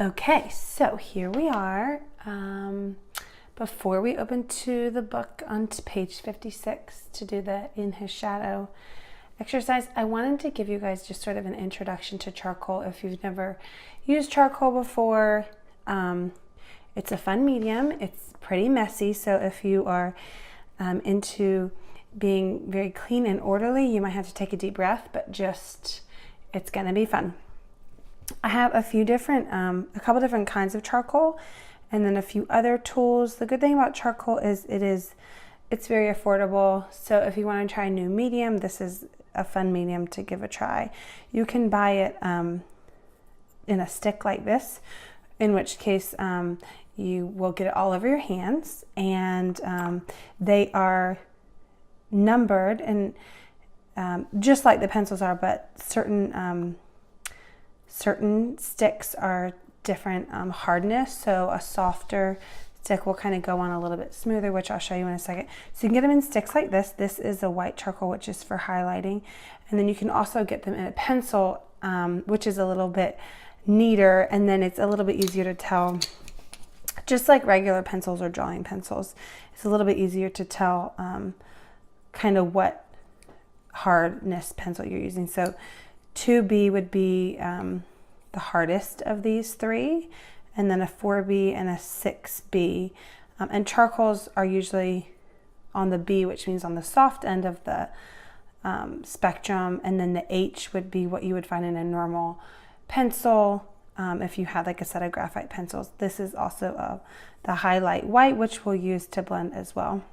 Okay, so here we are. Before we open to the book on page 56 to do the In His Shadow exercise, I wanted to give you guys just sort of an introduction to charcoal. If you've never used charcoal before, it's a fun medium. It's pretty messy, so if you are into being very clean and orderly, you might have to take a deep breath, but just, it's gonna be fun. I have a couple different kinds of charcoal and then a few other tools. The good thing about charcoal is it's very affordable. So if you want to try a new medium, this is a fun medium to give a try. You can buy it in a stick like this, in which case you will get it all over your hands, and they are numbered and just like the pencils are, but certain sticks are different hardness, so a softer stick will kind of go on a little bit smoother, which I'll show you in a second. So you can get them in sticks like this. This is a white charcoal, which is for highlighting, and then you can also get them in a pencil, which is a little bit neater, and then it's a little bit easier to tell, just like regular pencils or drawing pencils. It's a little bit easier to tell kind of what hardness pencil you're using. So 2B would be the hardest of these three, and then a 4B and a 6B. And charcoals are usually on the B, which means on the soft end of the spectrum, and then the H would be what you would find in a normal pencil if you had like a set of graphite pencils. This is also the highlight white, which we'll use to blend as well.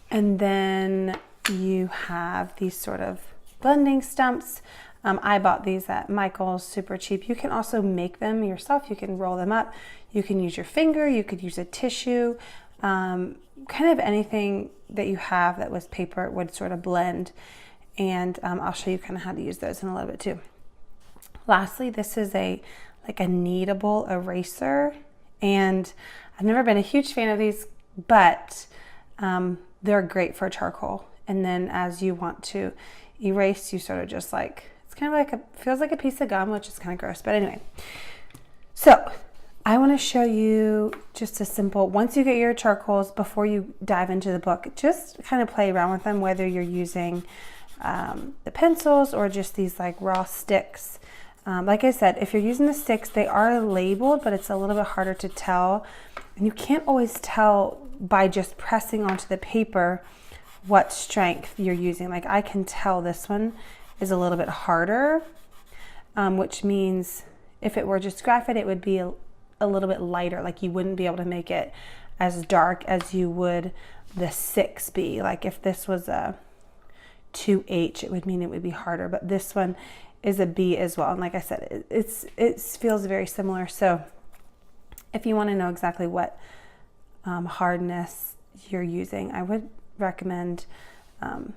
And then you have these sort of blending stumps. I bought these at Michael's, super cheap. You can also make them yourself. You can roll them up. You can use your finger. You could use a tissue. Kind of anything that you have that was paper would sort of blend. And I'll show you kind of how to use those in a little bit too. Lastly, this is like a kneadable eraser. And I've never been a huge fan of these, but they're great for charcoal. And then as you want to erase, you sort of just like, it's kind of like feels like a piece of gum, which is kind of gross, but anyway. So I want to show you just a simple, once you get your charcoals, before you dive into the book, just kind of play around with them, whether you're using the pencils or just these like raw sticks. Like I said, if you're using the sticks, they are labeled, but it's a little bit harder to tell. And you can't always tell by just pressing onto the paper what strength you're using. Like I can tell this one is a little bit harder, which means if it were just graphite, it would be a little bit lighter. Like you wouldn't be able to make it as dark as you would the 6B. Like if this was a 2H, it would mean it would be harder, but this one is a B as well. And like I said, it feels very similar. So if you want to know exactly what hardness you're using, I would recommend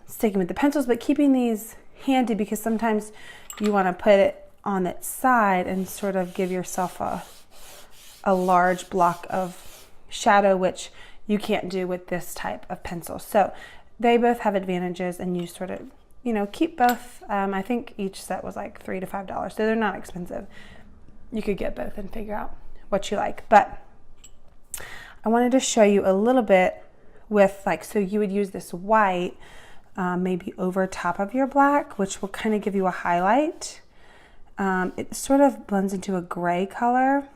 sticking with the pencils, but keeping these handy, because sometimes you want to put it on its side and sort of give yourself a large block of shadow, which you can't do with this type of pencil. So they both have advantages, and you sort of, keep both. I think each set was like $3 to $5, so they're not expensive. You could get both and figure out what you like. But I wanted to show you a little bit with so you would use this white maybe over top of your black, which will kind of give you a highlight. It sort of blends into a gray color,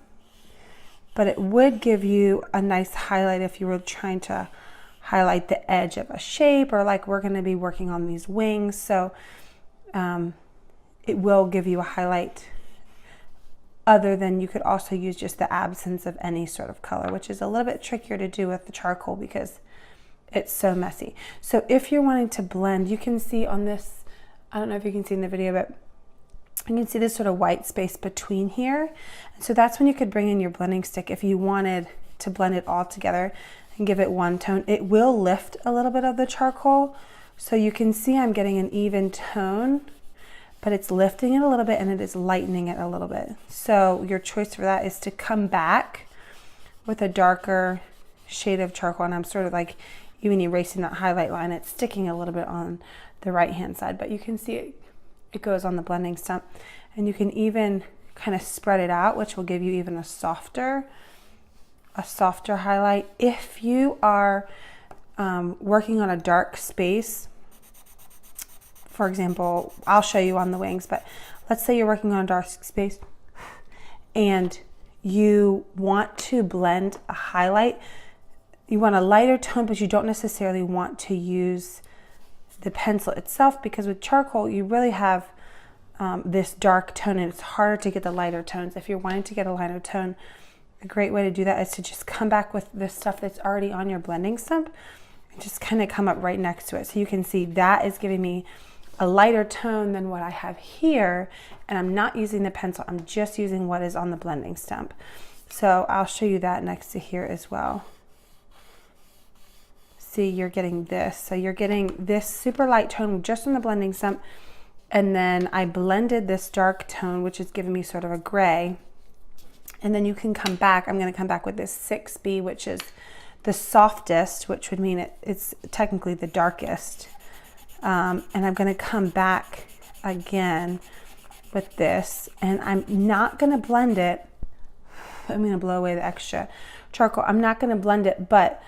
but it would give you a nice highlight if you were trying to highlight the edge of a shape, or like we're going to be working on these wings. So it will give you a highlight. Other than, you could also use just the absence of any sort of color, which is a little bit trickier to do with the charcoal because it's so messy. So if you're wanting to blend, you can see on this, I don't know if you can see in the video, but you can see this sort of white space between here. And so that's when you could bring in your blending stick if you wanted to blend it all together and give it one tone. It will lift a little bit of the charcoal. So you can see I'm getting an even tone, but it's lifting it a little bit and it is lightening it a little bit. So your choice for that is to come back with a darker shade of charcoal, and I'm sort of like even erasing that highlight line. It's sticking a little bit on the right hand side, but you can see it goes on the blending stump, and you can even kind of spread it out, which will give you even a softer highlight. If you are working on a dark space, for example, I'll show you on the wings, but let's say you're working on a dark space and you want to blend a highlight. You want a lighter tone, but you don't necessarily want to use the pencil itself, because with charcoal, you really have this dark tone and it's harder to get the lighter tones. If you're wanting to get a lighter tone, a great way to do that is to just come back with the stuff that's already on your blending stump and just kind of come up right next to it. So you can see that is giving me a lighter tone than what I have here, and I'm not using the pencil, I'm just using what is on the blending stump. So I'll show you that next to here as well. See, you're getting this. So you're getting this super light tone just on the blending stump, and then I blended this dark tone, which is giving me sort of a gray. And then you can come back, I'm gonna come back with this 6B, which is the softest, which would mean it's technically the darkest. And I'm gonna come back again with this, and I'm not gonna blend it. I'm gonna blow away the extra charcoal. I'm not gonna blend it, but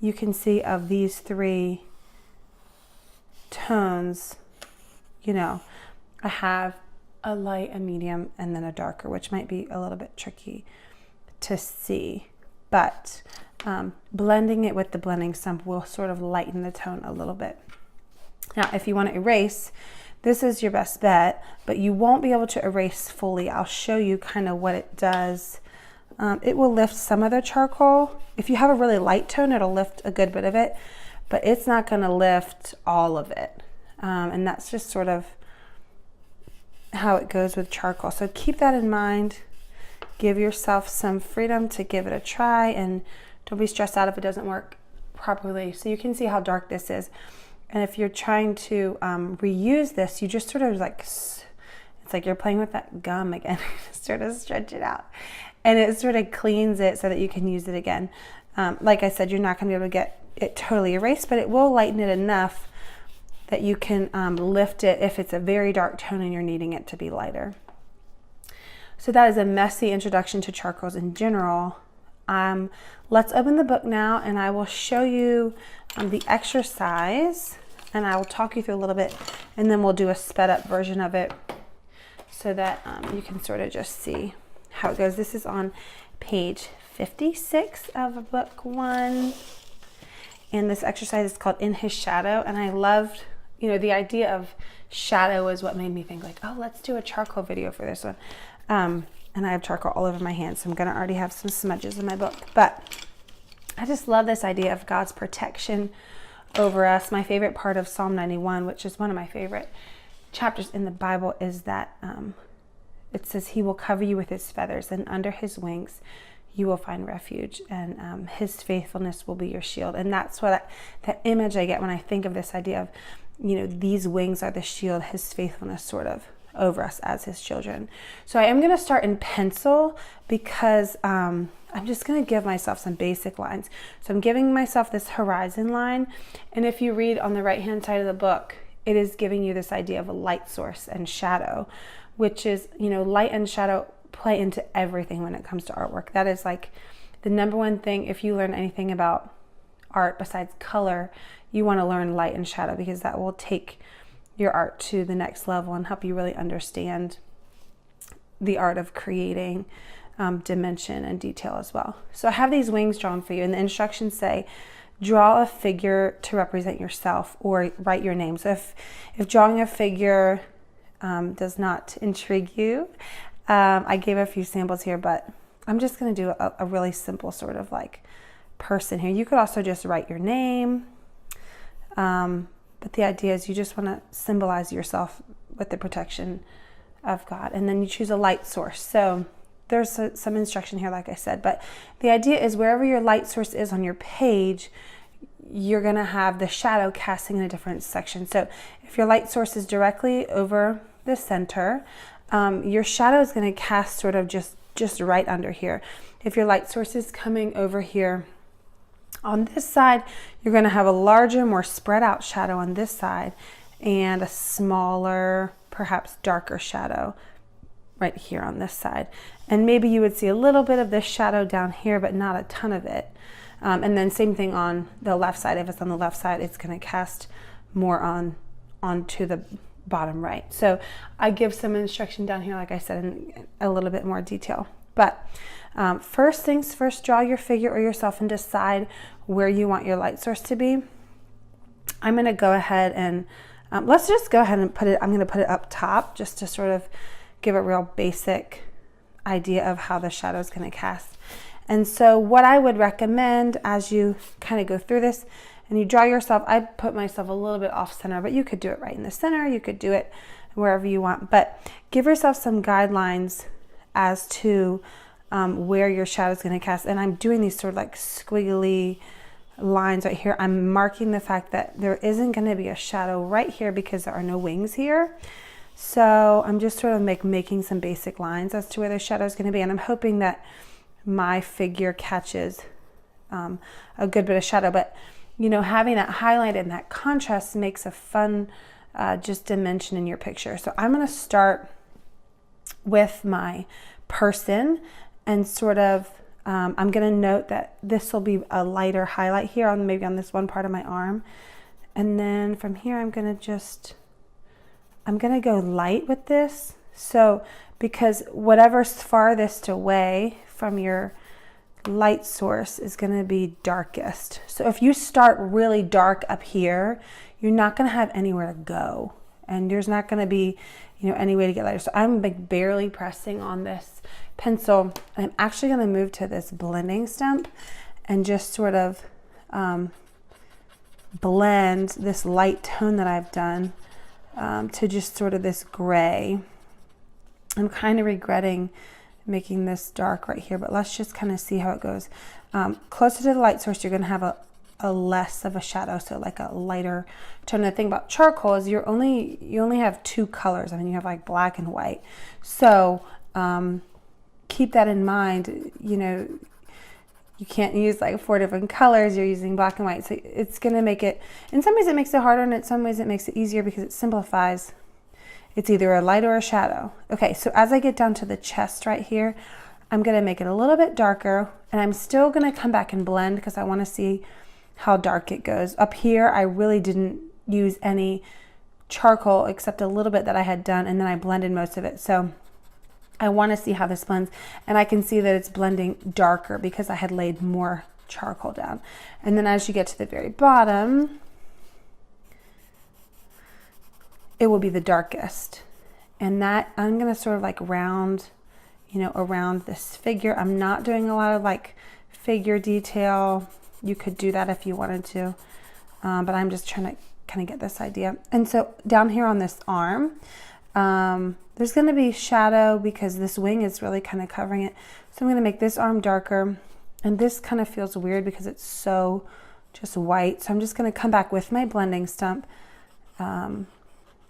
you can see of these 3 tones, you know, I have a light, a medium, and then a darker, which might be a little bit tricky to see, but blending it with the blending stump will sort of lighten the tone a little bit. Now, if you want to erase, this is your best bet, but you won't be able to erase fully. I'll show you kind of what it does. It will lift some of the charcoal. If you have a really light tone, it'll lift a good bit of it, but it's not going to lift all of it. And that's just sort of how it goes with charcoal. So keep that in mind. Give yourself some freedom to give it a try, and don't be stressed out if it doesn't work properly. So you can see how dark this is. And if you're trying to reuse this, you just sort of like, it's like you're playing with that gum again. Just sort of stretch it out. And it sort of cleans it so that you can use it again. Like I said, you're not going to be able to get it totally erased, but it will lighten it enough that you can lift it if it's a very dark tone and you're needing it to be lighter. So that is a messy introduction to charcoals in general. Let's open the book now, and I will show you the exercise, and I will talk you through a little bit, and then we'll do a sped up version of it so that you can sort of just see how it goes. This is on page 56 of book 1, and this exercise is called In His Shadow, and I loved, you know, the idea of shadow is what made me think like, oh, let's do a charcoal video for this one. And I have charcoal all over my hands, so I'm gonna already have some smudges in my book, but I just love this idea of God's protection over us. My favorite part of Psalm 91, which is one of my favorite chapters in the Bible, is that it says he will cover you with his feathers, and under his wings you will find refuge, and his faithfulness will be your shield. And that's what that image I get when I think of this idea of, you know, these wings are the shield, his faithfulness sort of over us as his children. So I am going to start in pencil because I'm just going to give myself some basic lines. So I'm giving myself this horizon line, and if you read on the right hand side of the book, it is giving you this idea of a light source and shadow, which is, you know, light and shadow play into everything when it comes to artwork. That is like the number one thing. If you learn anything about art besides color, you want to learn light and shadow, because that will take your art to the next level and help you really understand the art of creating dimension and detail as well. So I have these wings drawn for you, and the instructions say draw a figure to represent yourself or write your name. So if drawing a figure does not intrigue you, I gave a few samples here, but I'm just going to do a really simple sort of like person here. You could also just write your name, but the idea is you just want to symbolize yourself with the protection of God, and then you choose a light source. So there's some instruction here, like I said, but the idea is wherever your light source is on your page, you're going to have the shadow casting in a different section. So if your light source is directly over the center, your shadow is going to cast sort of just right under here. If your light source is coming over here on this side, you're going to have a larger, more spread out shadow on this side, and a smaller, perhaps darker shadow right here on this side. And maybe you would see a little bit of this shadow down here, but not a ton of it. And then same thing on the left side. If it's on the left side, it's going to cast more onto the bottom right. So I give some instruction down here, like I said, in a little bit more detail. But first things first, draw your figure or yourself and decide where you want your light source to be. I'm going to go ahead and let's just go ahead and put it, I'm going to put it up top just to sort of give a real basic idea of how the shadow is going to cast. And so what I would recommend as you kind of go through this and you draw yourself, I put myself a little bit off center, but you could do it right in the center. You could do it wherever you want, but give yourself some guidelines as to where your shadow is going to cast. And I'm doing these sort of like squiggly lines right here. I'm marking the fact that there isn't going to be a shadow right here because there are no wings here. So I'm just sort of making some basic lines as to where the shadow is going to be. And I'm hoping that my figure catches a good bit of shadow. But, you know, having that highlight and that contrast makes a fun just dimension in your picture. So I'm going to start with my person and sort of I'm going to note that this will be a lighter highlight here on maybe on this one part of my arm. And then from here, I'm going to go light with this. So because whatever's farthest away from your light source is going to be darkest. So if you start really dark up here, you're not going to have anywhere to go. And there's not going to be, you know, any way to get lighter. So I'm like barely pressing on this pencil. I'm actually going to move to this blending stump and just sort of blend this light tone that I've done to just sort of this gray. I'm kind of regretting making this dark right here, but let's just kind of see how it goes. Closer to the light source, you're going to have a less of a shadow, so like a lighter tone. The thing about charcoal is you only have two colors. I mean, you have like black and white. So keep that in mind. You know, you can't use like 4 different colors. You're using black and white. So it's going to make it, in some ways it makes it harder, and in some ways it makes it easier because it simplifies. It's either a light or a shadow. Okay, so as I get down to the chest right here, I'm going to make it a little bit darker, and I'm still going to come back and blend because I want to see how dark it goes. Up here, I really didn't use any charcoal except a little bit that I had done, and then I blended most of it. So I want to see how this blends, and I can see that it's blending darker because I had laid more charcoal down. And then as you get to the very bottom, it will be the darkest. And that I'm going to sort of like round, you know, around this figure. I'm not doing a lot of like figure detail. You could do that if you wanted to, but I'm just trying to kind of get this idea. And so down here on this arm, there's going to be shadow because this wing is really kind of covering it. So I'm going to make this arm darker, and this kind of feels weird because it's so just white. So I'm just going to come back with my blending stump,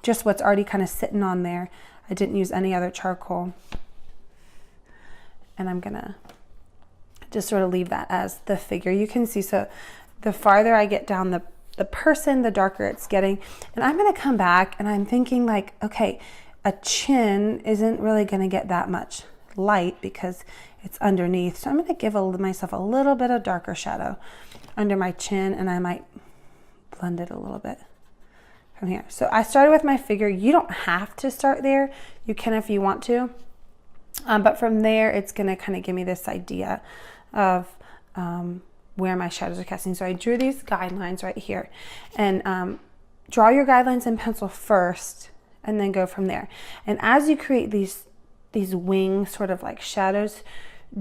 just what's already kind of sitting on there. I didn't use any other charcoal, and I'm going to just sort of leave that as the figure. You can see, so the farther I get down the person, the darker it's getting. And I'm going to come back and I'm thinking like, okay, a chin isn't really going to get that much light because it's underneath. So I'm going to give myself a little bit of darker shadow under my chin, and I might blend it a little bit from here. So I started with my figure. You don't have to start there. You can if you want to. But from there, it's going to kind of give me this idea of where my shadows are casting. So I drew these guidelines right here, and draw your guidelines in pencil first and then go from there. And as you create these wing sort of like shadows,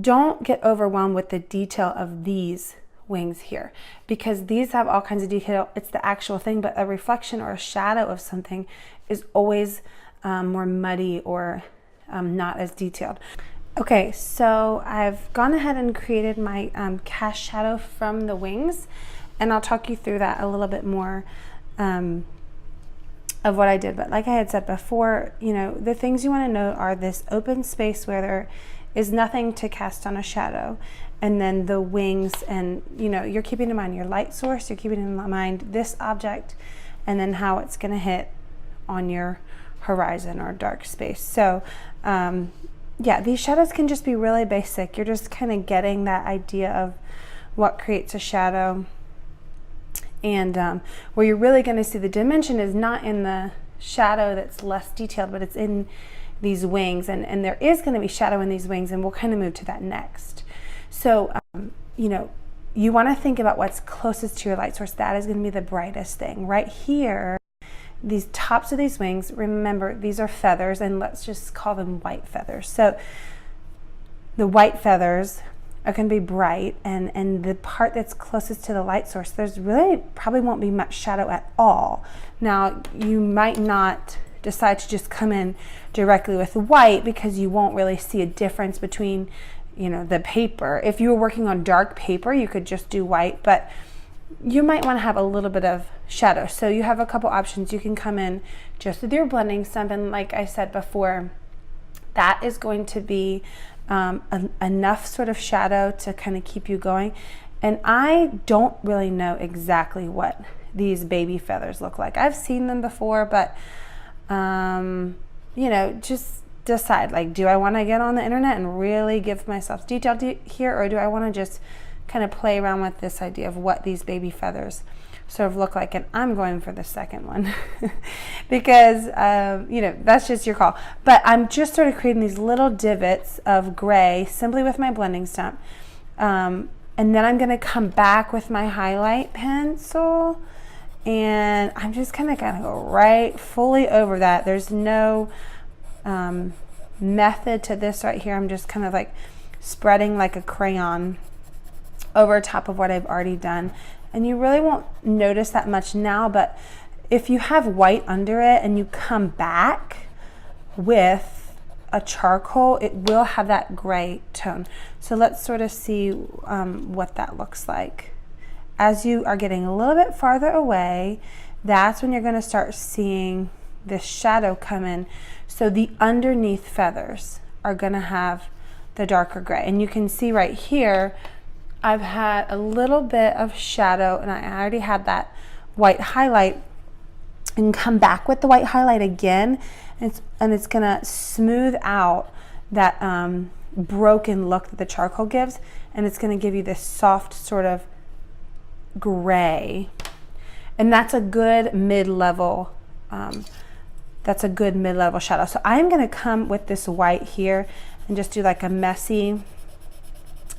don't get overwhelmed with the detail of these wings here, because these have all kinds of detail. It's the actual thing, but a reflection or a shadow of something is always more muddy or not as detailed. Okay, so I've gone ahead and created my cast shadow from the wings, and I'll talk you through that a little bit more of what I did. But like I had said before, you know, the things you want to know are this open space where there is nothing to cast on a shadow, and then the wings, and you know, you're keeping in mind your light source, you're keeping in mind this object, and then how it's going to hit on your horizon or dark space. So yeah, these shadows can just be really basic. You're just kind of getting that idea of what creates a shadow. And where you're really going to see the dimension is not in the shadow that's less detailed, but it's in these wings. And there is going to be shadow in these wings, and we'll kind of move to that next. So, you know, you want to think about what's closest to your light source. That is going to be the brightest thing. Right here, these tops of these wings, remember, these are feathers, and let's just call them white feathers. So the white feathers are going to be bright, and the part that's closest to the light source, there's really probably won't be much shadow at all. Now, you might not decide to just come in directly with white because you won't really see a difference between, you know, the paper. If you were working on dark paper, you could just do white, but you might want to have a little bit of shadow. So you have a couple options. You can come in just with your blending stump, and like I said before, that is going to be enough sort of shadow to kind of keep you going. And I don't really know exactly what these baby feathers look like. I've seen them before, but you know, just decide, like, do I want to get on the internet and really give myself detail here, or do I want to just kind of play around with this idea of what these baby feathers sort of look like? And I'm going for the second one because you know, that's just your call. But I'm just sort of creating these little divots of gray simply with my blending stump, and then I'm going to come back with my highlight pencil, and I'm just kind of going to go right fully over that. There's no method to this right here. I'm just kind of like spreading like a crayon over top of what I've already done. And you really won't notice that much now, but if you have white under it and you come back with a charcoal, it will have that gray tone. So let's sort of see what that looks like. As you are getting a little bit farther away, that's when you're going to start seeing this shadow come in. So the underneath feathers are going to have the darker gray. And you can see right here, I've had a little bit of shadow, and I already had that white highlight, and come back with the white highlight again, and it's gonna smooth out that broken look that the charcoal gives, and it's gonna give you this soft sort of gray. And that's a good mid-level shadow. So I'm gonna come with this white here and just do like a messy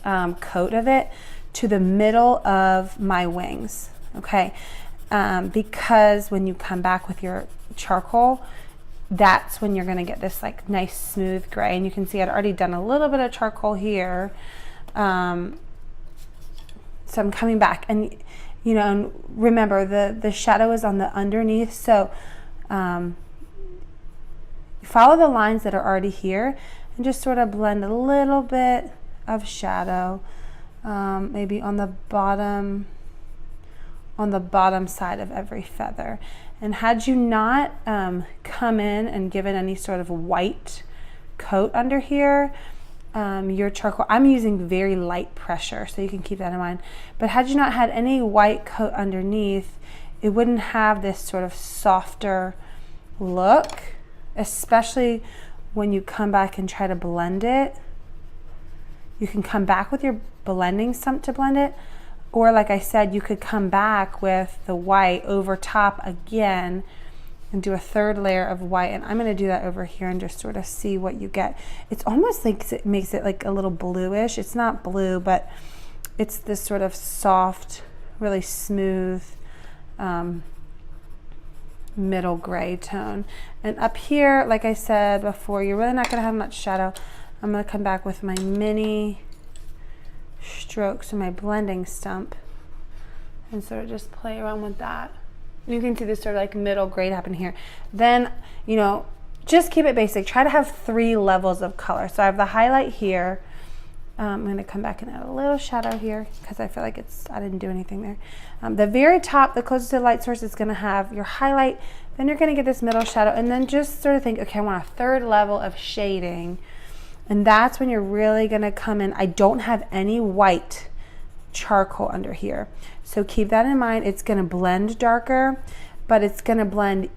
coat of it to the middle of my wings, okay? Because when you come back with your charcoal, that's when you're gonna get this like nice smooth gray. And you can see I'd already done a little bit of charcoal here. So I'm coming back, and you know, and remember the shadow is on the underneath, so follow the lines that are already here and just sort of blend a little bit of shadow, maybe on the bottom side of every feather. And had you not come in and given any sort of white coat under here, your charcoal, I'm using very light pressure, so you can keep that in mind, but had you not had any white coat underneath, it wouldn't have this sort of softer look, especially when you come back and try to blend it. You can come back with your blending stump to blend it, or like I said, you could come back with the white over top again and do a third layer of white. And I'm going to do that over here and just sort of see what you get. It's almost like it makes it like a little bluish. It's not blue, but it's this sort of soft, really smooth middle gray tone. And up here, like I said before, you're really not going to have much shadow. I'm going to come back with my mini strokes and my blending stump and sort of just play around with that. You can see this sort of like middle gray happen here. Then, you know, just keep it basic. Try to have 3 levels of color. So I have the highlight here. I'm going to come back and add a little shadow here because I feel like I didn't do anything there. The very top, the closest to the light source, is going to have your highlight. Then you're going to get this middle shadow, and then just sort of think, okay, I want a 3rd level of shading. And that's when you're really going to come in. I don't have any white charcoal under here, so keep that in mind. It's going to blend darker, but it's going to blend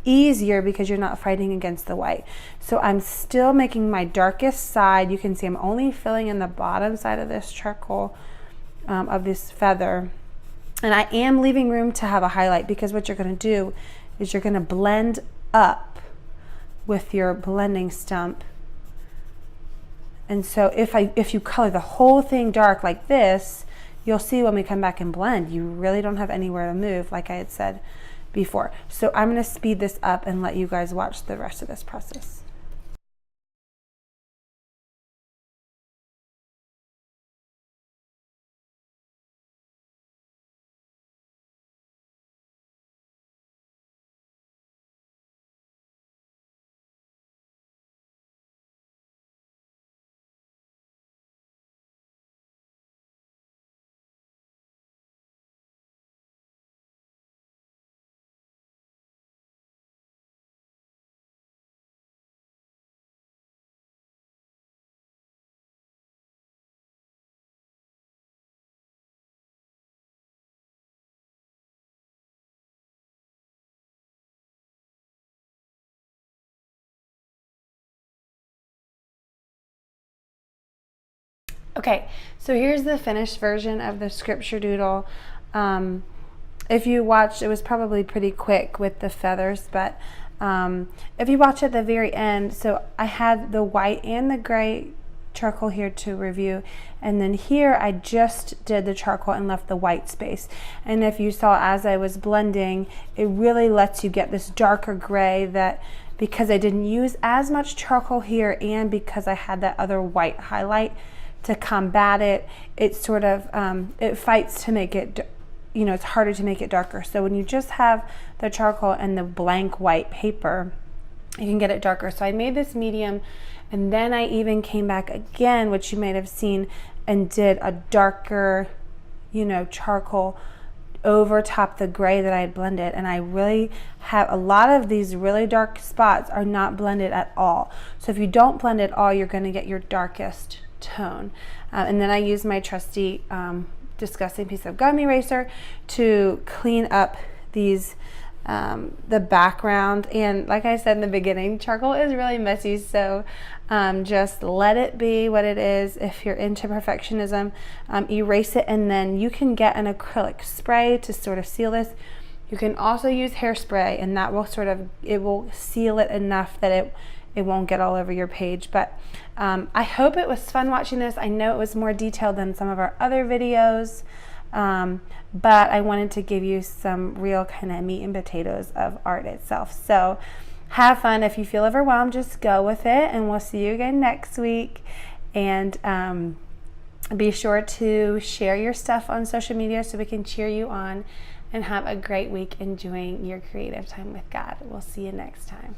easier because you're not fighting against the white. So I'm still making my darkest side. You can see I'm only filling in the bottom side of this charcoal, of this feather. And I am leaving room to have a highlight, because what you're going to do is you're going to blend up with your blending stump. And so if you color the whole thing dark like this, you'll see when we come back and blend, you really don't have anywhere to move, like I had said before. So I'm going to speed this up and let you guys watch the rest of this process. Okay, so here's the finished version of the scripture doodle. If you watched, it was probably pretty quick with the feathers, but if you watch at the very end, so I had the white and the gray charcoal here to review, and then here I just did the charcoal and left the white space. And if you saw as I was blending, it really lets you get this darker gray, that because I didn't use as much charcoal here and because I had that other white highlight to combat it, it sort of it fights to make it, you know, it's harder to make it darker. So when you just have the charcoal and the blank white paper, you can get it darker. So I made this medium, and then I even came back again, which you might have seen, and did a darker, you know, charcoal over top the gray that I had blended. And I really have a lot of these really dark spots are not blended at all. So if you don't blend at all, you're going to get your darkest tone. And then I use my trusty disgusting piece of gum eraser to clean up these the background. And like I said in the beginning, charcoal is really messy, so just let it be what it is. If you're into perfectionism, erase it, and then you can get an acrylic spray to sort of seal this. You can also use hairspray, and that will sort of, it will seal it enough that it won't get all over your page. But I hope it was fun watching this. I know it was more detailed than some of our other videos, but I wanted to give you some real kind of meat and potatoes of art itself. So have fun. If you feel overwhelmed, just go with it, and we'll see you again next week. And be sure to share your stuff on social media so we can cheer you on, and have a great week enjoying your creative time with God. We'll see you next time.